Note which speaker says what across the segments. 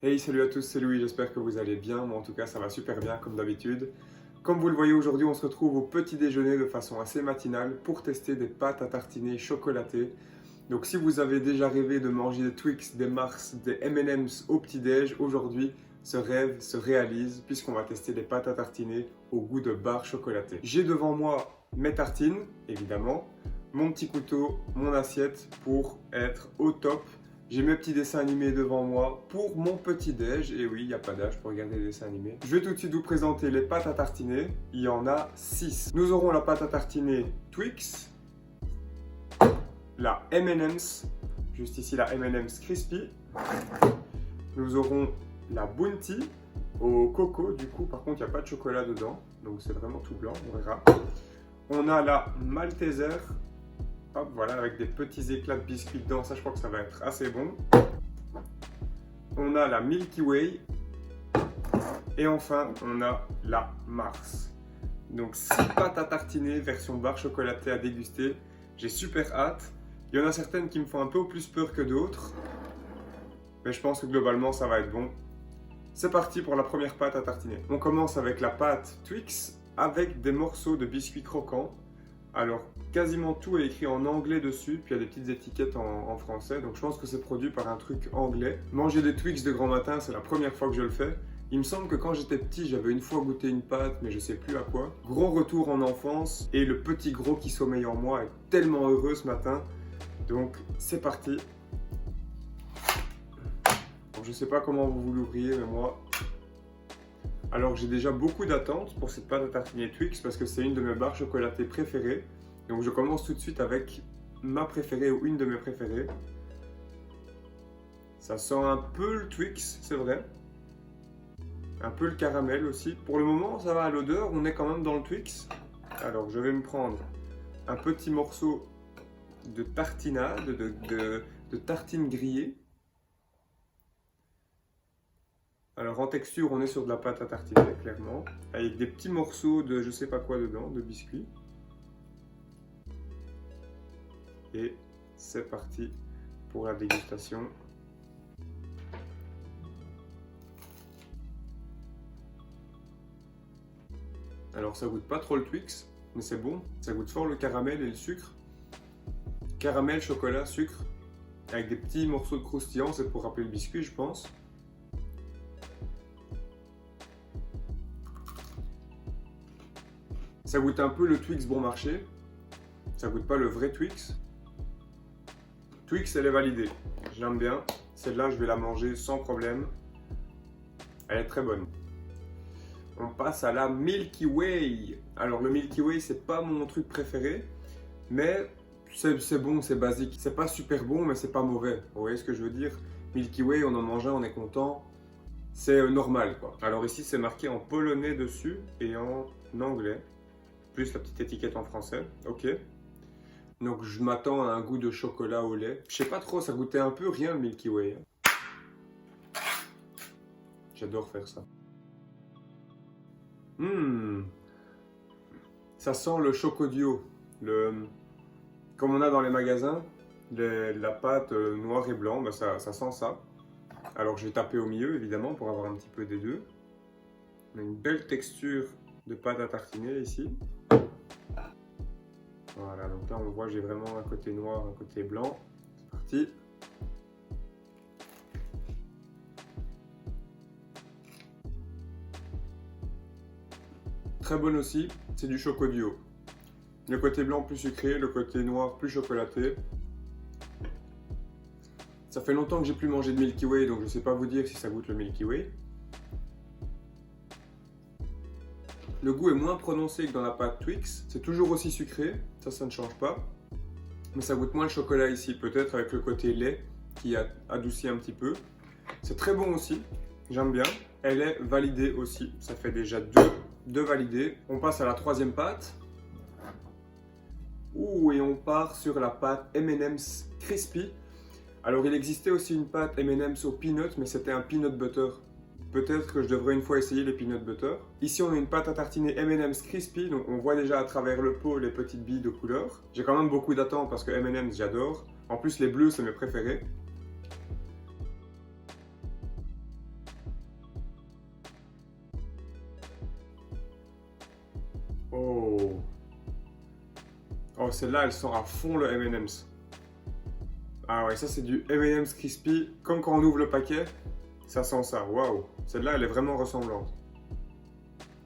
Speaker 1: Hey, salut à tous, c'est Louis, j'espère que vous allez bien. Moi en tout cas ça va super bien comme d'habitude. Comme vous le voyez aujourd'hui, on se retrouve au petit déjeuner de façon assez matinale pour tester des pâtes à tartiner chocolatées. Donc si vous avez déjà rêvé de manger des Twix, des Mars, des M&M's au petit-déj, aujourd'hui ce rêve se réalise puisqu'on va tester des pâtes à tartiner au goût de barres chocolatées. J'ai devant moi mes tartines, évidemment, mon petit couteau, mon assiette pour être au top. J'ai mes petits dessins animés devant moi pour mon petit-déj. Et oui, il n'y a pas d'âge pour regarder les dessins animés. Je vais tout de suite vous présenter les pâtes à tartiner. Il y en a 6. Nous aurons la pâte à tartiner Twix, la M&M's, juste ici la M&M's Crispy. Nous aurons la Bounty au coco, du coup, par contre, il n'y a pas de chocolat dedans. Donc c'est vraiment tout blanc, on verra. On a la Malteser. Hop, voilà, avec des petits éclats de biscuits dedans, ça je crois que ça va être assez bon. On a la Milky Way. Et enfin, on a la Mars. Donc 6 pâtes à tartiner, version barre chocolatée à déguster. J'ai super hâte. Il y en a certaines qui me font un peu plus peur que d'autres. Mais je pense que globalement, ça va être bon. C'est parti pour la première pâte à tartiner. On commence avec la pâte Twix avec des morceaux de biscuits croquants. Alors, quasiment tout est écrit en anglais dessus, puis il y a des petites étiquettes en français, donc je pense que c'est produit par un truc anglais. Manger des Twix de grand matin, c'est la première fois que je le fais. Il me semble que quand j'étais petit, j'avais une fois goûté une pâte, mais je sais plus à quoi. Gros retour en enfance, et le petit gros qui sommeille en moi est tellement heureux ce matin. Donc, c'est parti. Donc, je sais pas comment vous l'ouvriez, mais moi... Alors j'ai déjà beaucoup d'attentes pour cette pâte à tartiner Twix parce que c'est une de mes barres chocolatées préférées. Donc je commence tout de suite avec ma préférée ou une de mes préférées. Ça sent un peu le Twix, c'est vrai. Un peu le caramel aussi. Pour le moment ça va à l'odeur, on est quand même dans le Twix. Alors je vais me prendre un petit morceau de tartinade, de tartine grillée. Alors en texture, on est sur de la pâte à tartiner, clairement, avec des petits morceaux de je sais pas quoi dedans, de biscuits. Et c'est parti pour la dégustation. Alors ça goûte pas trop le Twix, mais c'est bon. Ça goûte fort le caramel et le sucre. Caramel, chocolat, sucre, avec des petits morceaux de croustillant, c'est pour rappeler le biscuit, je pense. Ça goûte un peu le Twix bon marché. Ça goûte pas le vrai Twix. Twix, elle est validée. Je l'aime bien. Celle-là, je vais la manger sans problème. Elle est très bonne. On passe à la Milky Way. Alors le Milky Way, c'est pas mon truc préféré, mais c'est bon, c'est basique. C'est pas super bon, mais c'est pas mauvais. Vous voyez ce que je veux dire? Milky Way, on en mange un, on est content. C'est normal, quoi. Alors ici, c'est marqué en polonais dessus et en anglais. Plus la petite étiquette en français, ok. Donc je m'attends à un goût de chocolat au lait. Je sais pas trop, ça goûtait un peu rien le Milky Way. J'adore faire ça. Ça sent le chocodio, comme on a dans les magasins, la pâte noire et blanc, ben ça sent ça. Alors je vais taper au milieu évidemment pour avoir un petit peu des deux. On a une belle texture de pâte à tartiner ici. Voilà, donc là on voit j'ai vraiment un côté noir, un côté blanc. C'est parti. Très bonne aussi, c'est du chocodio. Le côté blanc plus sucré, le côté noir plus chocolaté. Ça fait longtemps que j'ai plus mangé de Milky Way, donc je ne sais pas vous dire si ça goûte le Milky Way. Le goût est moins prononcé que dans la pâte Twix. C'est toujours aussi sucré, ça ne change pas. Mais ça goûte moins le chocolat ici, peut-être avec le côté lait qui a adouci un petit peu. C'est très bon aussi, j'aime bien. Elle est validée aussi, ça fait déjà deux validés. On passe à la troisième pâte. Ouh, et on part sur la pâte M&M's Crispy. Alors il existait aussi une pâte M&M's au peanut, mais c'était un peanut butter. Peut-être que je devrais une fois essayer les peanut butter. Ici, on a une pâte à tartiner M&M's Crispy, donc on voit déjà à travers le pot les petites billes de couleur. J'ai quand même beaucoup d'attentes parce que M&M's, j'adore. En plus, les bleus, c'est mes préférés. Oh. Oh, celle-là, elle sent à fond le M&M's. Ah ouais, ça c'est du M&M's Crispy. Comme quand on ouvre le paquet, ça sent ça. Waouh. Celle-là, elle est vraiment ressemblante.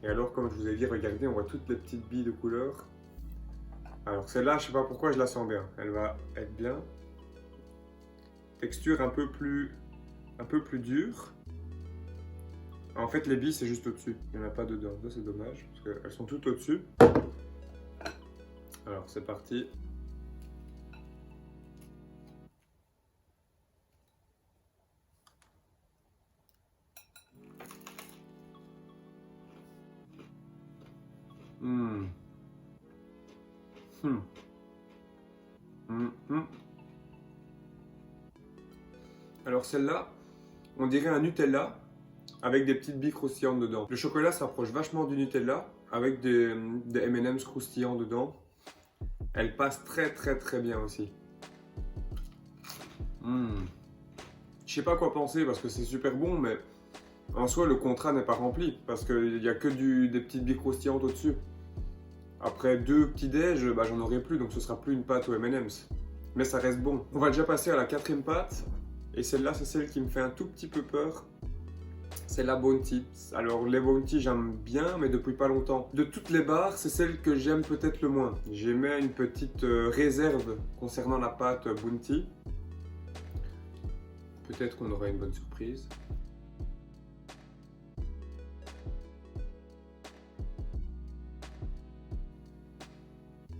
Speaker 1: Et alors, comme je vous ai dit, regardez, on voit toutes les petites billes de couleur. Alors celle-là, je sais pas pourquoi je la sens bien. Elle va être bien. Texture un peu plus dure. En fait, les billes, c'est juste au-dessus. Il n'y en a pas dedans. Ça, c'est dommage, parce qu'elles sont toutes au-dessus. Alors, c'est parti. Mmh. Mmh. Mmh. Alors, celle-là, on dirait un Nutella avec des petites billes croustillantes dedans. Le chocolat s'approche vachement du Nutella avec des M&M's croustillants dedans. Elle passe très bien aussi. Je sais pas quoi penser parce que c'est super bon, mais en soi le contrat n'est pas rempli parce qu'il n'y a que des petites billes croustillantes au-dessus. Après 2 petits déj, bah, j'en aurai plus, donc ce sera plus une pâte aux M&M's. Mais ça reste bon. On va déjà passer à la 4e pâte. Et celle-là, c'est celle qui me fait un tout petit peu peur. C'est la Bounty. Alors les Bounty j'aime bien, mais depuis pas longtemps. De toutes les barres, c'est celle que j'aime peut-être le moins. J'émets une petite réserve concernant la pâte Bounty. Peut-être qu'on aura une bonne surprise.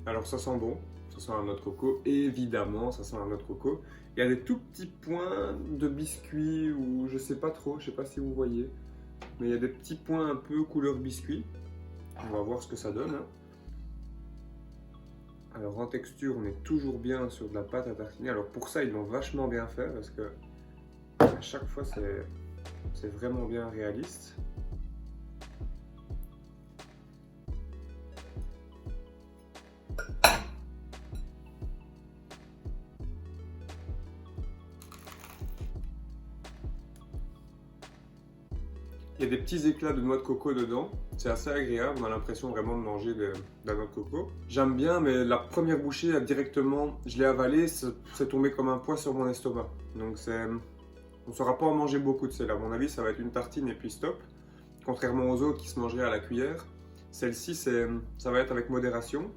Speaker 1: Alors ça sent bon, ça sent la noix de coco, évidemment ça sent la noix de coco. Il y a des tout petits points de biscuit ou je sais pas trop, je sais pas si vous voyez. Mais il y a des petits points un peu couleur biscuit. On va voir ce que ça donne. Hein. Alors en texture, on est toujours bien sur de la pâte à tartiner. Alors pour ça, ils l'ont vachement bien fait parce que à chaque fois, c'est vraiment bien réaliste. Il y a des petits éclats de noix de coco dedans, c'est assez agréable, on a l'impression vraiment de manger de la noix de coco. J'aime bien, mais la première bouchée, directement, je l'ai avalée, c'est tombé comme un poids sur mon estomac. Donc on ne saura pas en manger beaucoup de celle-là. À mon avis, ça va être une tartine et puis stop. Contrairement aux autres qui se mangeraient à la cuillère, celle-ci, ça va être avec modération.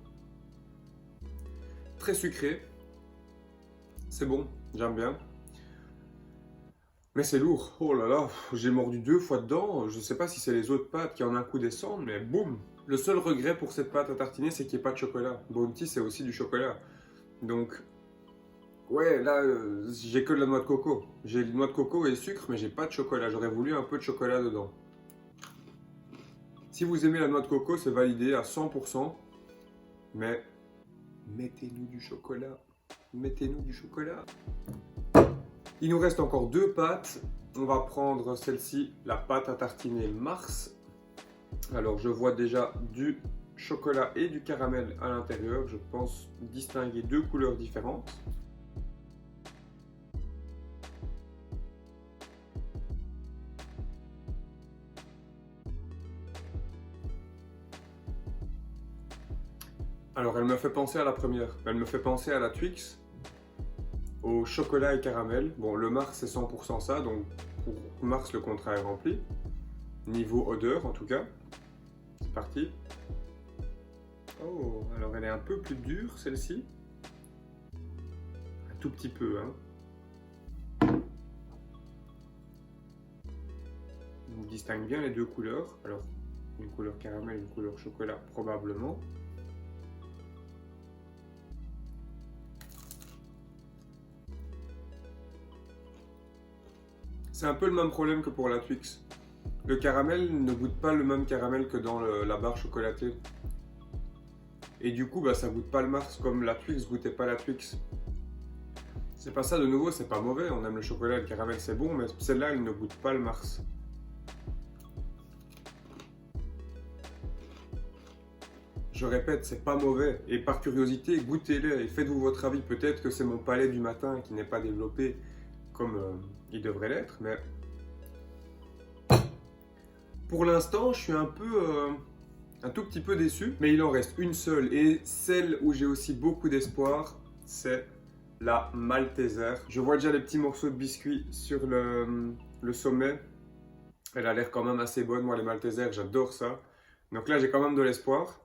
Speaker 1: Très sucré, c'est bon, j'aime bien. Mais c'est lourd, oh là là, j'ai mordu 2 fois dedans, je sais pas si c'est les autres pâtes qui en un coup descendent, mais boum. Le seul regret pour cette pâte à tartiner, c'est qu'il n'y ait pas de chocolat. Bounty, c'est aussi du chocolat. Donc, ouais, là, j'ai que de la noix de coco. J'ai de noix de coco et sucre, mais j'ai pas de chocolat. J'aurais voulu un peu de chocolat dedans. Si vous aimez la noix de coco, c'est validé à 100%, mais mettez-nous du chocolat. Mettez-nous du chocolat. Il nous reste encore 2 pâtes. On va prendre celle-ci, la pâte à tartiner Mars. Alors je vois déjà du chocolat et du caramel à l'intérieur. Je pense distinguer 2 couleurs différentes. Alors elle me fait penser à la première. Elle me fait penser à la Twix. Au chocolat et caramel. Bon, le Mars c'est 100% ça, donc pour Mars le contrat est rempli. Niveau odeur en tout cas. C'est parti. Oh, alors elle est un peu plus dure celle-ci. Un tout petit peu, hein. On distingue bien les 2 couleurs. Alors, une couleur caramel, une couleur chocolat probablement. C'est un peu le même problème que pour la Twix. Le caramel ne goûte pas le même caramel que dans la barre chocolatée. Et du coup, bah, ça goûte pas le Mars comme la Twix goûtait pas la Twix. C'est pas ça de nouveau, c'est pas mauvais. On aime le chocolat et le caramel, c'est bon, mais celle-là, elle ne goûte pas le Mars. Je répète, c'est pas mauvais. Et par curiosité, goûtez-les et faites-vous votre avis. Peut-être que c'est mon palais du matin qui n'est pas développé comme il devrait l'être, mais pour l'instant, je suis un peu un tout petit peu déçu, mais il en reste une seule. Et celle où j'ai aussi beaucoup d'espoir, c'est la Malteser. Je vois déjà les petits morceaux de biscuits sur le sommet. Elle a l'air quand même assez bonne. Moi, les Maltesers, j'adore ça. Donc là, j'ai quand même de l'espoir.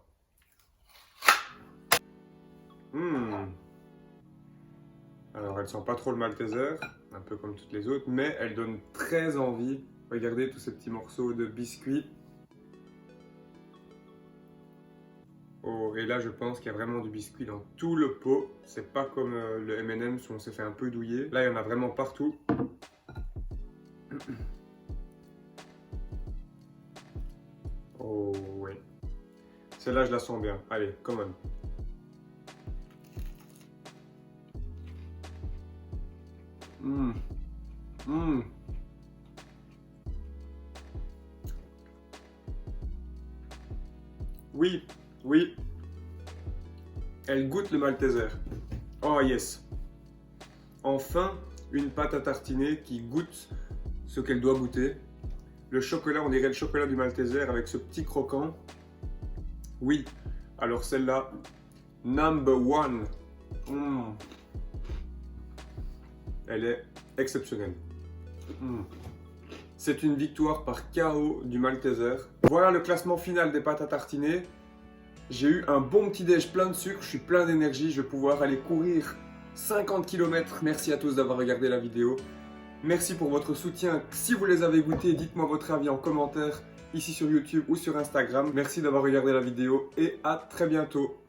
Speaker 1: Alors, elle sent pas trop le Malteser, un peu comme toutes les autres, mais elle donne très envie. Regardez tous ces petits morceaux de biscuits. Oh, et là, je pense qu'il y a vraiment du biscuit dans tout le pot. C'est pas comme le M&M's où on s'est fait un peu douiller. Là, il y en a vraiment partout. Oh, oui. Celle-là, je la sens bien. Allez, come on. Oui, oui. Elle goûte le Malteser. Oh yes. Enfin, une pâte à tartiner qui goûte ce qu'elle doit goûter. Le chocolat, on dirait le chocolat du Malteser avec ce petit croquant. Oui. Alors celle-là, number one. Elle est exceptionnelle. C'est une victoire par KO du Malteser. Voilà le classement final des pâtes à tartiner. J'ai eu un bon petit déj plein de sucre, je suis plein d'énergie, je vais pouvoir aller courir 50 km. Merci à tous d'avoir regardé la vidéo. Merci pour votre soutien. Si vous les avez goûtés, dites-moi votre avis en commentaire ici sur YouTube ou sur Instagram. Merci d'avoir regardé la vidéo et à très bientôt.